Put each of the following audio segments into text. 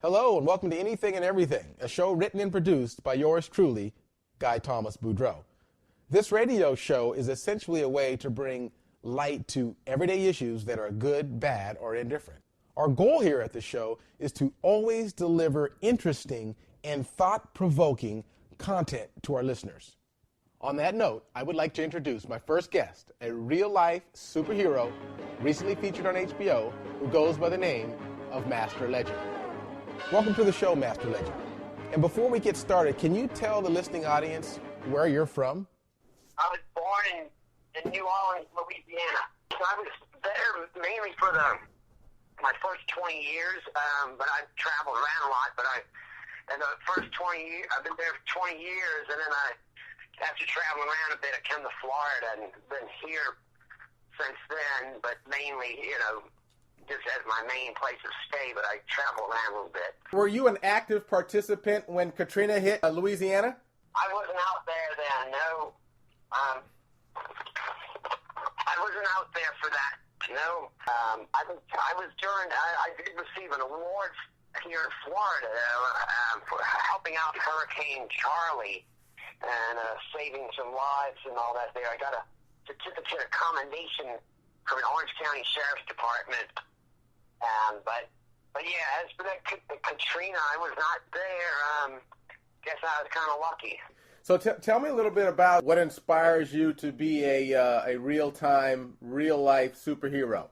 Hello and welcome to Anything and Everything, a show written and produced by yours truly, Guy Thomas Boudreau. This radio show is essentially a way to bring light to everyday issues that are good, bad, or indifferent. Our goal here at the show is to always deliver interesting and thought-provoking content to our listeners. On that note, I would like to introduce my first guest, a real-life superhero recently featured on HBO who goes by the name of Master Legend. Welcome to the show, Master Legend. And before we get started, can you tell the listening audience where you're from? I was born in New Orleans, Louisiana. So I was there mainly for my first 20 years, but I've traveled around a lot. But in the first 20 years, I've been there for 20 years, and then after traveling around a bit, I came to Florida and been here since then, but mainly, just as my main place of stay, but I travel around a little bit. Were you an active participant when Katrina hit Louisiana? I wasn't out there then, no. I wasn't out there for that, no. I did receive an award here in Florida for helping out Hurricane Charlie and saving some lives and all that there. I got a certificate of commendation from the Orange County Sheriff's Department. But yeah, as for that Katrina, I was not there. Guess I was kind of lucky. So tell me a little bit about what inspires you to be a real-time, real-life superhero.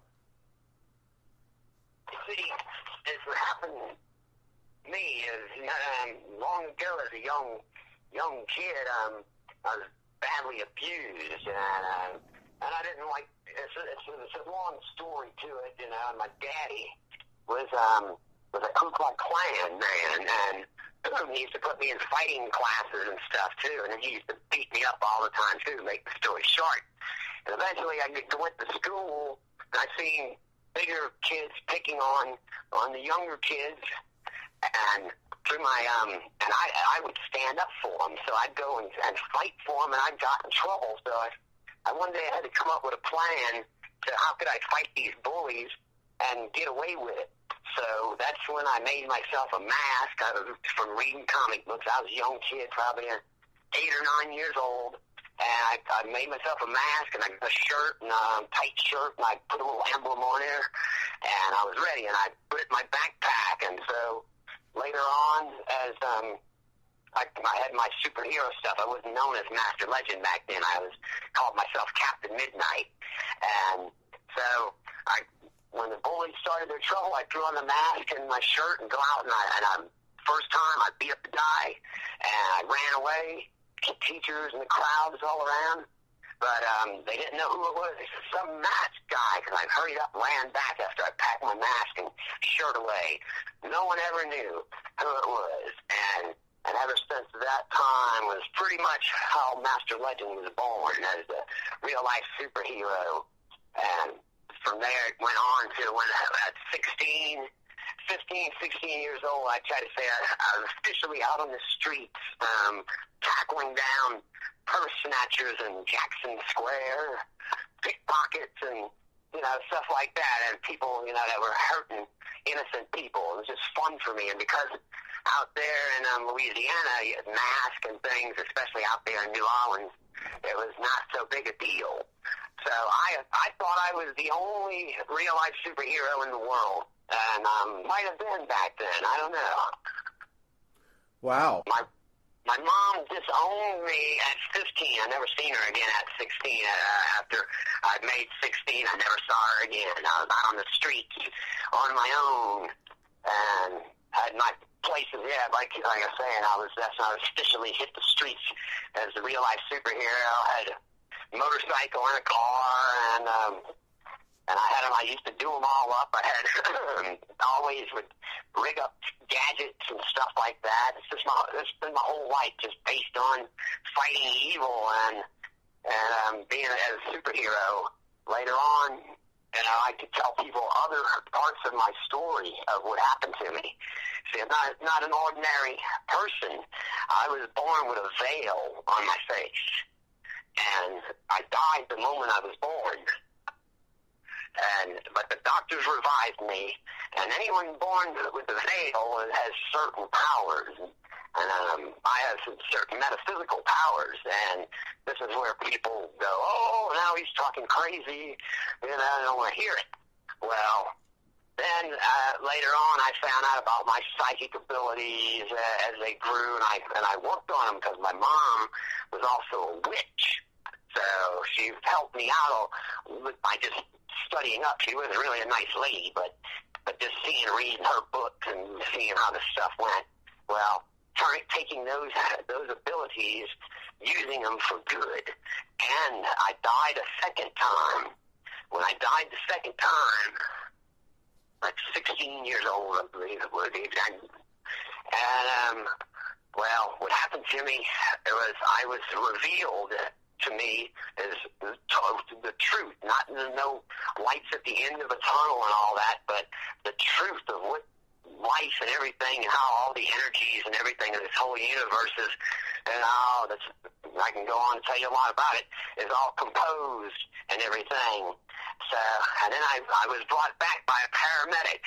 See, what happened to me is long ago as a young kid, I was badly abused, and I didn't like. It's a long story to it, and my daddy was a Ku Klux Klan man, and he used to put me in fighting classes and stuff too, and then he used to beat me up all the time too, to make the story short. And eventually I went to school, and I seen bigger kids picking on the younger kids, and through my and I would stand up for them, so I'd go and fight for them, and I got in trouble, so I one day I had to come up with a plan to how could I fight these bullies and get away with it. So that's when I made myself a mask. From reading comic books. I was a young kid, probably 8 or 9 years old, and I made myself a mask, and I got a shirt, and a tight shirt, and I put a little emblem on there, and I was ready, and I put it in my backpack. And so later on, as I had my superhero stuff. I wasn't known as Master Legend back then. I called myself Captain Midnight. And so when the bullies started their trouble, I threw on the mask and my shirt and go out, and first time I beat up the guy, and I ran away, teachers and the crowds all around. But they didn't know who it was. They said, some masked guy, because I hurried up and ran back after I packed my mask and shirt away. No one ever knew who it was. And ever since that time was pretty much how Master Legend was born, as a real-life superhero. And from there it went on to when at 16 years old, I try to say I was officially out on the streets, tackling down purse snatchers in Jackson Square, pickpockets, and stuff like that, and people that were hurting innocent people. It was just fun for me, and because out there in Louisiana, you had masks and things, especially out there in New Orleans, it was not so big a deal. So I thought I was the only real-life superhero in the world, and might have been back then. I don't know. Wow. My mom disowned me at 15. I never seen her again at 16. After I made 16, I never saw her again. I was out on the streets on my own, and had my places, like I was saying, that's when I was officially hit the streets as a real-life superhero. I had a motorcycle and a car, and I used to do them all up. I had always would rig up gadgets and stuff like that. It's been my whole life, just based on fighting evil and being a superhero. Later on, I could tell people other parts of my story of what happened to me. See, I'm not an ordinary person. I was born with a veil on my face, and I died the moment I was born. But the doctors revived me, and anyone born with a veil has certain powers. And I have some certain metaphysical powers, and this is where people go, oh, now he's talking crazy, I don't want to hear it. Well, then later on I found out about my psychic abilities as they grew, and I worked on them because my mom was also a witch. So she helped me out by just studying up. She wasn't really a nice lady, but just reading her books and seeing how the stuff went. Well, taking those abilities, using them for good. And I died a second time. When I died the second time, like 16 years old, I believe it was. And well, what happened to me was I was revealed to me is the truth, not no lights at the end of a tunnel and all that, but the truth of what life and everything, and how all the energies and everything of this whole universe is, and how that's, I can go on and tell you a lot about it, is all composed and everything. So, and then I was brought back by a paramedic,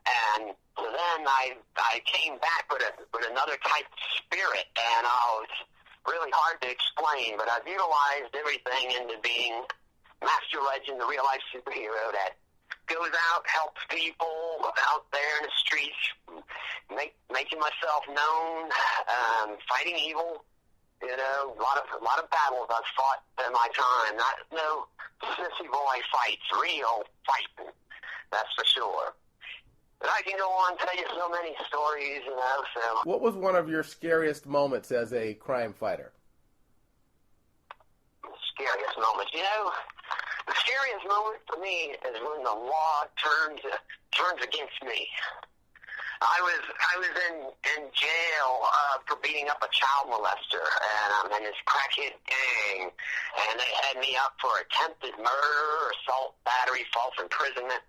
and so then I came back with another type of spirit, and it's really hard to explain, but I've utilized everything into being Master Legend, the real-life superhero that goes out, helps people out there in the streets, making myself known, fighting evil. A lot of battles I've fought in my time. Not no sissy boy fights, real fighting. That's for sure. But I can go on and tell you so many stories, so. What was one of your scariest moments as a crime fighter? Scariest moments? The scariest moment for me is when the law turns against me. I was in jail for beating up a child molester and his crackhead gang, and they had me up for attempted murder, assault, battery, false imprisonment,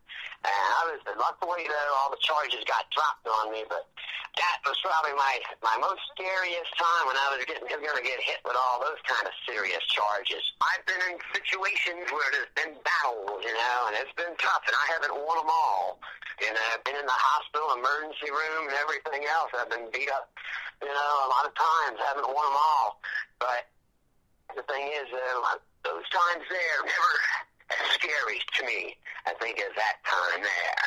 and luckily though all the charges got dropped on me, but that was probably my most scariest time when I was going to get hit with all those kind of serious charges. I've been in situations where there's been battles, and it's been tough, and I haven't won them all. I've been in the hospital, emergency room, and everything else. I've been beat up, a lot of times. Haven't won them all. But the thing is, those times there never as scary to me, I think, as that time there.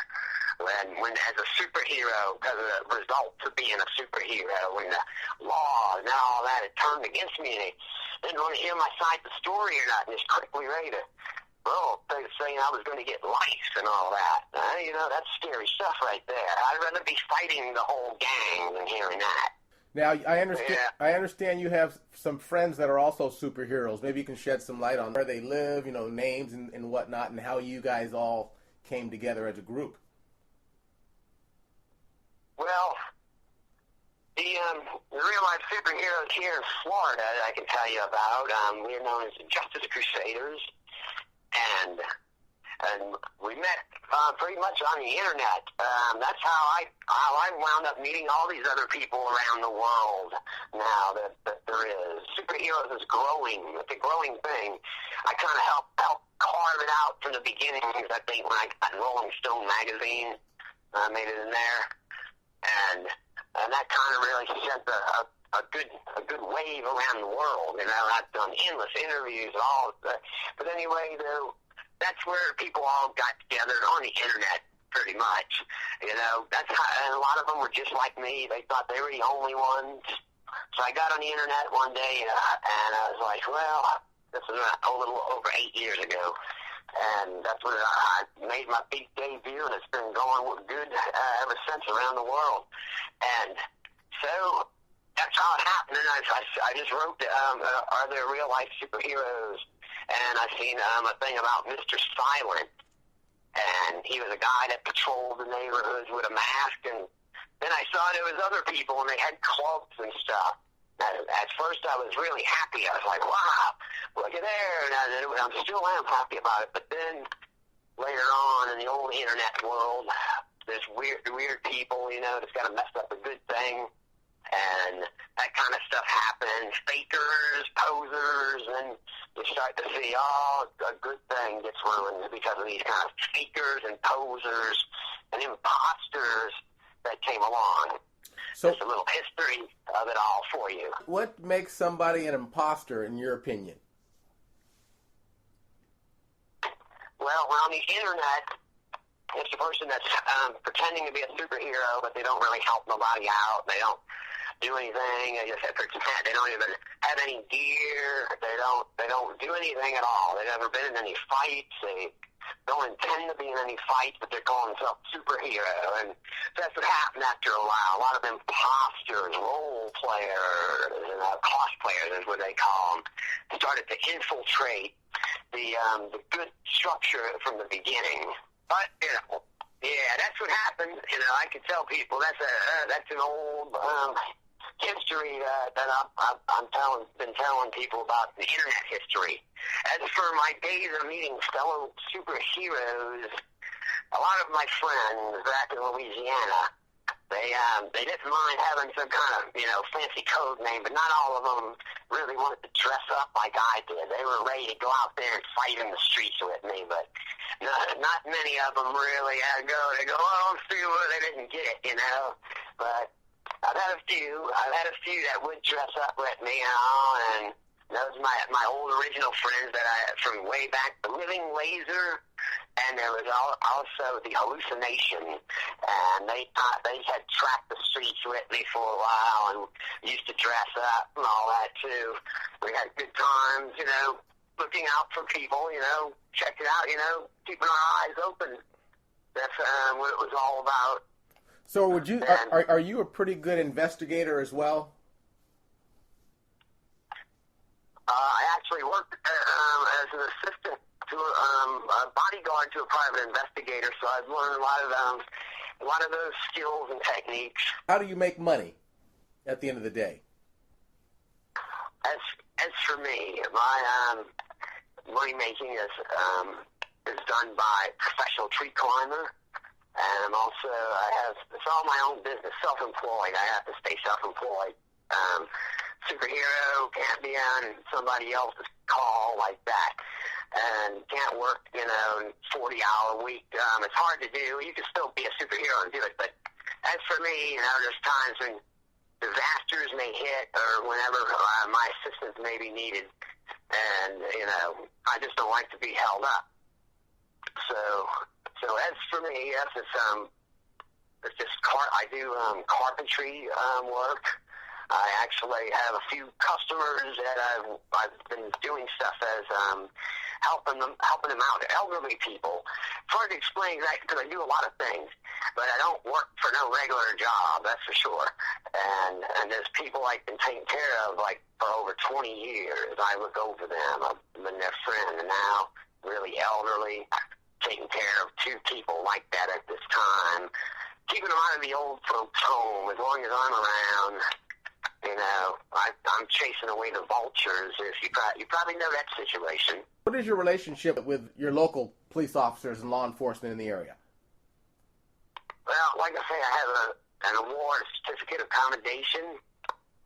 When as a superhero, because of the results of being a superhero, when the law and all that, it turned against me, and they didn't want to hear my side of the story or not, and just quickly ready to, saying I was going to get life and all that. That's scary stuff right there. I'd rather be fighting the whole gang than hearing that. Now, I understand you have some friends that are also superheroes. Maybe you can shed some light on where they live, names and whatnot, and how you guys all came together as a group. Well, the real-life superheroes here in Florida I can tell you about, we're known as the Justice Crusaders, and we met pretty much on the internet. That's how I wound up meeting all these other people around the world now that there is. Superheroes is growing. It's a growing thing. I kind of helped carve it out from the beginning, I think, when I got Rolling Stone magazine. I made it in there. And that kind of really sent a good wave around the world. I've done endless interviews, but anyway, though, that's where people all got together on the internet, pretty much. That's how, and a lot of them were just like me. They thought they were the only ones. So I got on the internet one day, and I was like, well, this was a little over 8 years ago. And that's when I made my big debut, and it's been going good ever since around the world. And so that's how it happened. And I just wrote, are there real-life superheroes? And I seen a thing about Mr. Silent. And he was a guy that patrolled the neighborhoods with a mask. And then I saw there was other people, and they had clubs and stuff. At first, I was really happy. I was like, wow, look at there. And I still am happy about it. But then later on in the old internet world, there's weird people, that's got to mess up a good thing. and that kind of stuff happens. Fakers, posers, and you start to see, a good thing gets ruined because of these kind of fakers and posers and imposters that came along. So, just a little history of it all for you. What makes somebody an imposter, in your opinion? Well, on the internet, it's a person that's pretending to be a superhero, but they don't really help nobody out. They don't do anything. They just they don't even have any gear. They don't do anything at all. They've never been in any fights. They don't intend to be in any fights, but they're calling themselves superhero. And that's what happened after a while. A lot of imposters, role players, cosplayers is what they call them, started to infiltrate the good structure from the beginning. But, yeah, that's what happened. I could tell people that's an old history that I've been telling people about, the internet history. As for my days of meeting fellow superheroes, a lot of my friends back in Louisiana, they didn't mind having some kind of, fancy code name, but not all of them really wanted to dress up like I did. They were ready to go out there and fight in the streets with me, but not many of them really had to go. They go, see what, they didn't get it, But I've had a few that would dress up with me, and those are my old original friends that from way back, the Living Laser, and there was also the Hallucination, and they had tracked the streets with me for a while and used to dress up and all that too. We had good times, looking out for people, checking out, keeping our eyes open. That's what it was all about. So are you a pretty good investigator as well? I actually worked as an assistant to a bodyguard to a private investigator, so I've learned a lot of those skills and techniques. How do you make money at the end of the day? As for me, my money making is done by professional tree climber, and it's all my own business, self-employed. I have to stay self-employed. Superhero can't be on somebody else's call like that, and can't work, 40-hour week. It's hard to do. You can still be a superhero and do it, but as for me, there's times when disasters may hit or whenever my assistance may be needed, and, I just don't like to be held up. So as for me, yes, it's just I do carpentry work. I actually have a few customers that I've been doing stuff as helping them out, elderly people. It's hard to explain that because I do a lot of things, but I don't work for no regular job, that's for sure. And there's people I've been taking care of for over 20 years. I look over them. I've been their friend, and now really elderly, taking care of two people like that at this time, keeping them out of the old folks' home as long as I'm around. I'm chasing away the vultures. You probably know that situation. What is your relationship with your local police officers and law enforcement in the area? Well, like I say, I have an award, certificate of commendation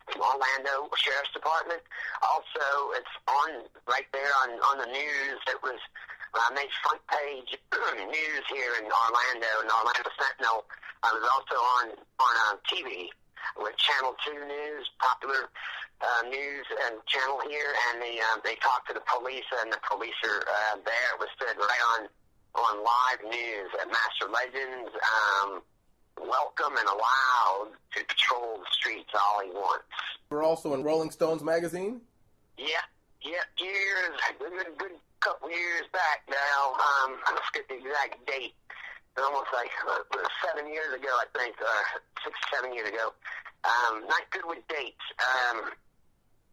from Orlando Sheriff's Department. Also, it's right there on the news. It was made front page news here in Orlando Sentinel. I was also on TV with Channel 2 News, popular news and channel here, and they talked to the police, and the police are there. It was said right on live news that Master Legends welcome and allowed to patrol the streets all he wants. We're also in Rolling Stones magazine? Yeah, good couple years back now. I forget the exact date. Almost 7 years ago, I think, 6 or 7 years ago. Not good with dates.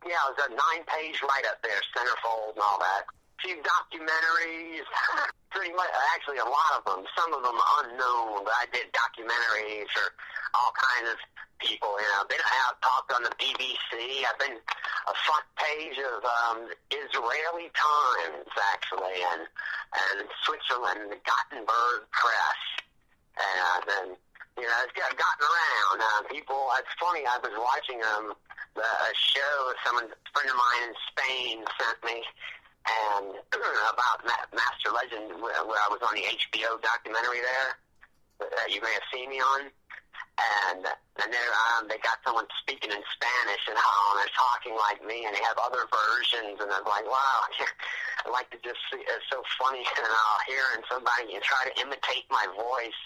It was a 9-page write-up there, centerfold and all that. A few documentaries, pretty much, actually a lot of them. Some of them unknown, but I did documentaries for all kinds of people. I've talked on the BBC. I've been a front page of Israeli Times, actually, and Switzerland, the Gothenburg Press, and then it's gotten around. people, it's funny, I was watching a show a friend of mine in Spain sent me, and about Master Legend, where I was on the HBO documentary there, that you may have seen me on. And they got someone speaking in Spanish, and they're talking like me, and they have other versions, and I'm like, wow, I like to just see, it's so funny, and hearing somebody try to imitate my voice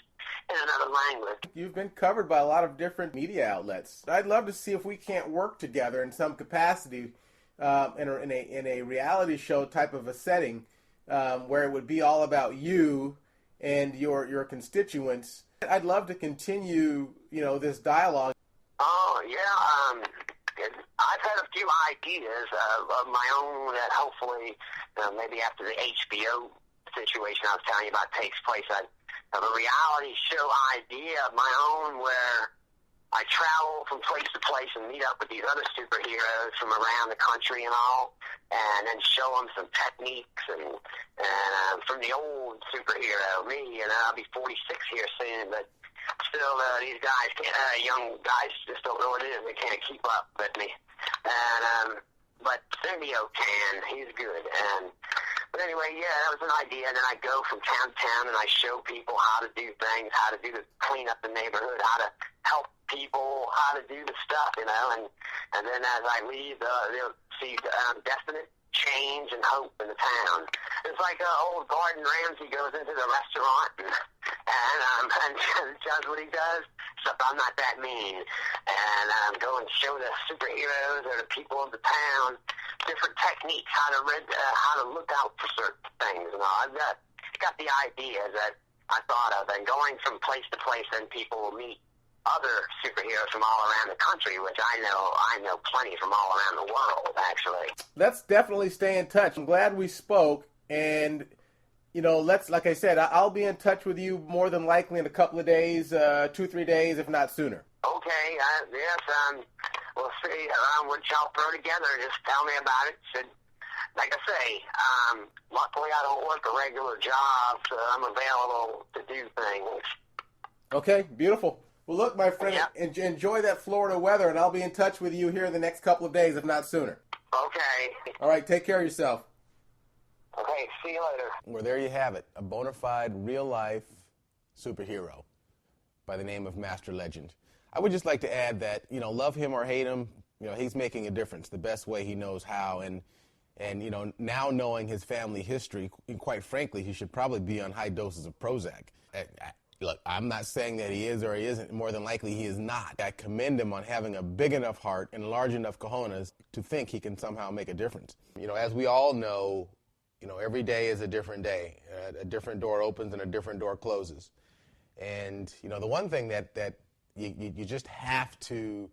in another language. You've been covered by a lot of different media outlets. I'd love to see if we can't work together in some capacity in a reality show type of a setting where it would be all about you and your constituents. I'd love to continue, this dialogue. Oh, yeah. I've had a few ideas of my own that hopefully, maybe after the HBO situation I was telling you about takes place, I have a reality show idea of my own where I travel from place to place and meet up with these other superheroes from around the country and all, and then show them some techniques and from the old superhero, me, and I'll be 46 here soon, but still these guys, young guys just don't know what it is. They can't keep up with me. And but Symbiote can. He's good. But anyway, yeah, that was an idea. And then I go from town to town and I show people how to do things, how to clean up the neighborhood, how to help people, how to do the stuff, And then as I leave, they'll see definite change and hope in the town. It's like old Gordon Ramsay goes into the restaurant and does what he does, except I'm not that mean. And go and show the superheroes or the people of the town different techniques, how to look out for certain things. And all. I've got the idea that I thought of, and going from place to place, then people will meet other superheroes from all around the country, which I know plenty from all around the world, actually. Let's definitely stay in touch. I'm glad we spoke, and like I said, I'll be in touch with you more than likely in a couple of days, 2-3 days, if not sooner. Okay, yes, we'll see what y'all throw together. Just tell me about it. Like I say, luckily I don't work a regular job, so I'm available to do things. Okay, beautiful. Well, look, my friend, Yep. Enjoy that Florida weather, and I'll be in touch with you here in the next couple of days, if not sooner. Okay. All right, take care of yourself. Okay, see you later. Well, there you have it, a bona fide, real-life superhero by the name of Master Legend. I would just like to add that, love him or hate him, he's making a difference the best way he knows how. And now knowing his family history, quite frankly, he should probably be on high doses of Prozac. Look, I'm not saying that he is or he isn't. More than likely, he is not. I commend him on having a big enough heart and large enough cojones to think he can somehow make a difference. As we all know, every day is a different day. A different door opens and a different door closes. And, the one thing that you just have to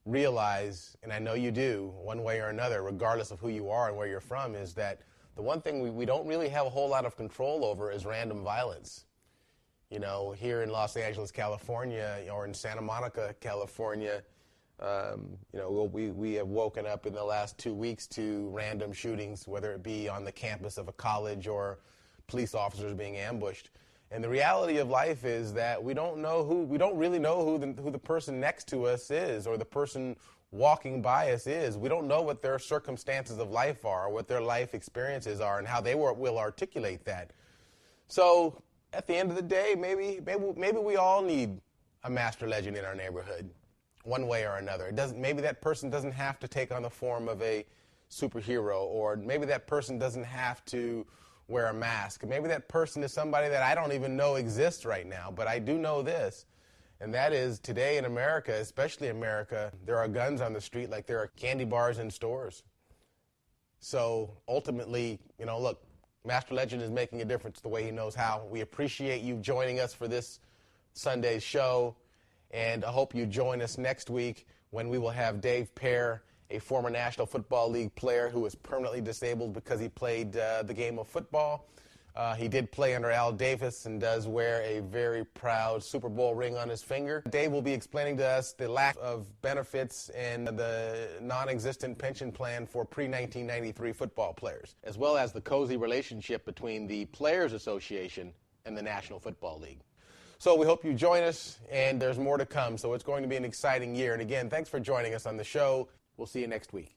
realize, and I know you do, one way or another, regardless of who you are and where you're from, is that the one thing we don't really have a whole lot of control over is random violence. Here in Los Angeles, California, or in Santa Monica, California, we have woken up in the last 2 weeks to random shootings, whether it be on the campus of a college or police officers being ambushed. And the reality of life is that we don't really know who the person next to us is, or the person walking by us is. We don't know what their circumstances of life are, or what their life experiences are, and how they will articulate that. So at the end of the day, maybe we all need a Master Legend in our neighborhood, one way or another. Maybe that person doesn't have to take on the form of a superhero, or maybe that person doesn't have to wear a mask. Maybe that person is somebody that I don't even know exists right now, but I do know this, and that is today in America, especially America, there are guns on the street like there are candy bars in stores. So ultimately, look, Master Legend is making a difference the way he knows how. We appreciate you joining us for this Sunday's show, and I hope you join us next week when we will have Dave Pear, a former National Football League player who is permanently disabled because he played the game of football. He did play under Al Davis and does wear a very proud Super Bowl ring on his finger. Dave will be explaining to us the lack of benefits and the non-existent pension plan for pre-1993 football players, as well as the cozy relationship between the Players Association and the National Football League. So we hope you join us, and there's more to come. So it's going to be an exciting year. And again, thanks for joining us on the show. We'll see you next week.